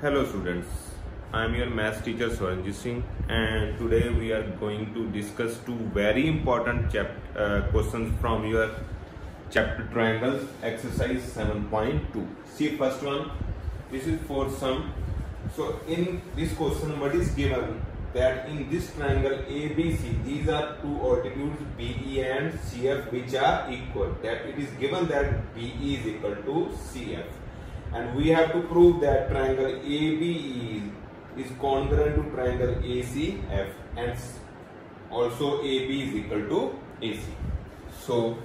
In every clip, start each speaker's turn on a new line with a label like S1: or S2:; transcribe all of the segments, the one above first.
S1: Hello students, I am your maths teacher Swaranjit Singh, and today we are going to discuss two very important questions from your chapter triangles exercise 7.2. See first one, this is for sum. So in this question what is given that in this triangle ABC these are two altitudes BE and CF which are equal, that it is given that BE is equal to CF. And we have to prove that triangle ABE is congruent to triangle ACF and also AB is equal to AC. So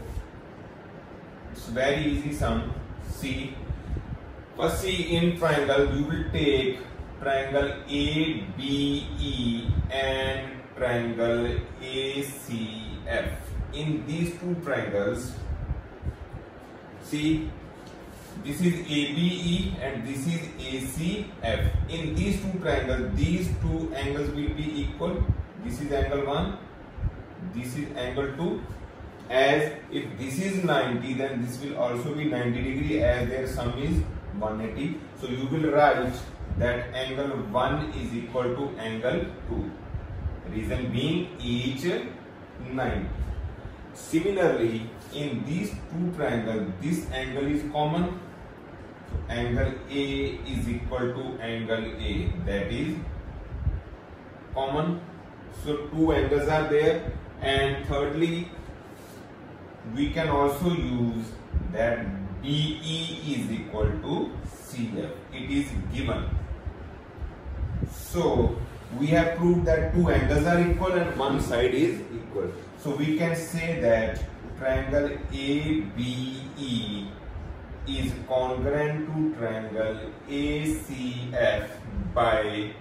S1: it's very easy sum. See, first see in triangle you will take triangle ABE and triangle ACF. In these two triangles, see, this is ABE and this is ACF. In these two triangles, these two angles will be equal. This is angle 1, this is angle 2. As if this is 90, then this will also be 90 degree as their sum is 180. So you will write that angle 1 is equal to angle 2. Reason being each 90. Similarly, in these two triangles, this angle is common. So angle A is equal to angle A, that is common. So two angles are there. And thirdly, we can also use that BE is equal to CF. It is given. So we have proved that two angles are equal and one side is equal. So we can say that triangle ABE is congruent to triangle ACF by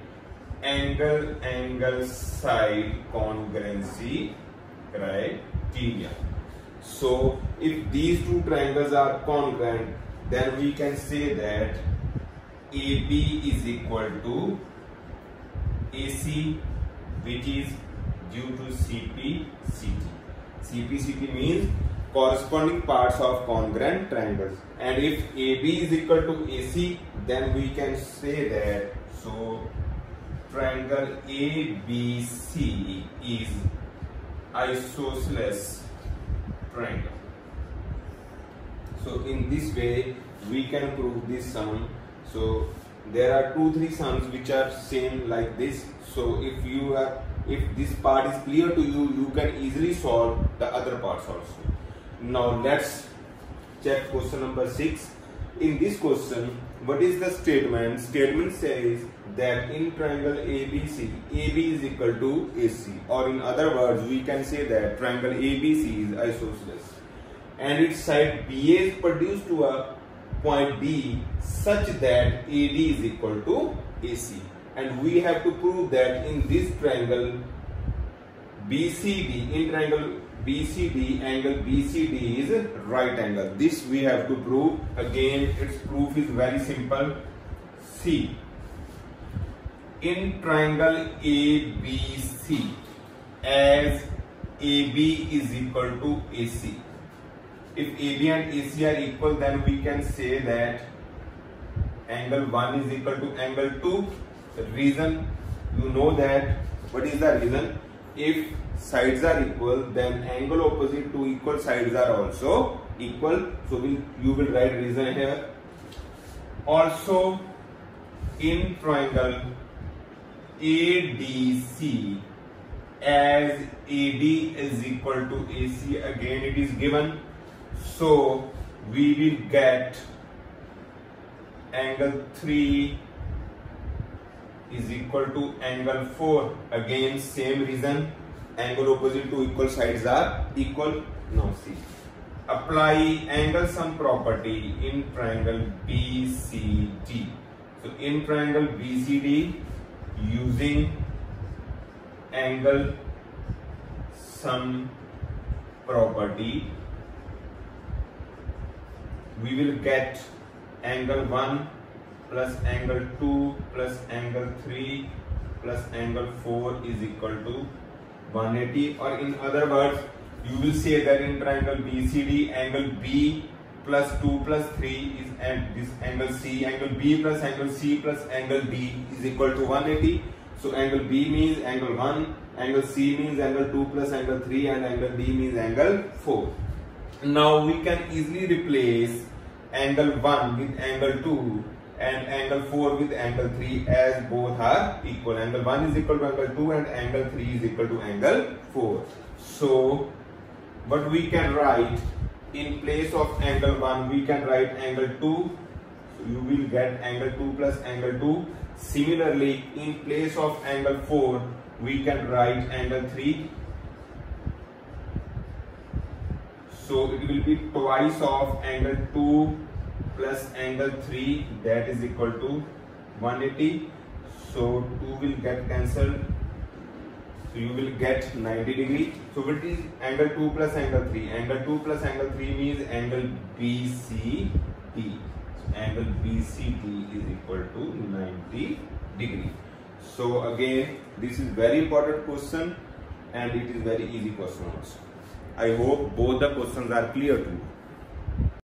S1: angle side congruency criteria. So if these two triangles are congruent, then we can say that AB is equal to AC, which is due to CPCT. CPCT means corresponding parts of congruent triangles. And if AB is equal to AC, then we can say that so triangle ABC is isosceles triangle. So in this way we can prove this sum. So there are 2-3 sums which are same like this. So if this part is clear to you, you can easily solve the other parts also. Now let's check question number 6. In this question, what is the statement? Statement says that in triangle ABC, AB is equal to AC, or in other words, we can say that triangle ABC is isosceles, and its side BA is produced to a point B such that AD is equal to AC. And we have to prove that in this triangle BCD, in triangle BCD, angle BCD is right angle. This we have to prove. Again, its proof is very simple. See, in triangle ABC, as AB is equal to AC, if AB and AC are equal, then we can say that angle 1 is equal to angle 2. The reason, you know that, what is the reason? If sides are equal, then angle opposite to equal sides are also equal. So you will write reason here. Also, in triangle ADC, as AD is equal to AC, again it is given. So we will get angle 3 is equal to angle 4. Again same reason, angle opposite to equal sides are equal. Now see, apply angle sum property in triangle BCD. So in triangle BCD, using angle sum property, we will get angle 1 plus angle 2 plus angle 3 plus angle 4 is equal to 180. Or in other words, you will say that in triangle BCD, angle B plus 2 plus 3 is at this angle C. Angle B plus angle C plus angle D is equal to 180. So angle B means angle 1, angle C means angle 2 plus angle 3, and angle D means angle 4. Now we can easily replace angle 1 with angle 2 and angle 4 with angle 3 as both are equal. Angle 1 is equal to angle 2 and angle 3 is equal to angle 4. So what we can write, in place of angle 1 we can write angle 2. So you will get angle 2 plus angle 2. Similarly, in place of angle 4 we can write angle 3. So it will be twice of angle 2 plus angle 3, that is equal to 180. So 2 will get cancelled. So you will get 90 degree. So what is angle 2 plus angle 3? Angle 2 plus angle 3 means angle BCD. So angle BCD is equal to 90 degree. So again, this is very important question and it is very easy question also. I hope both the questions are clear to you.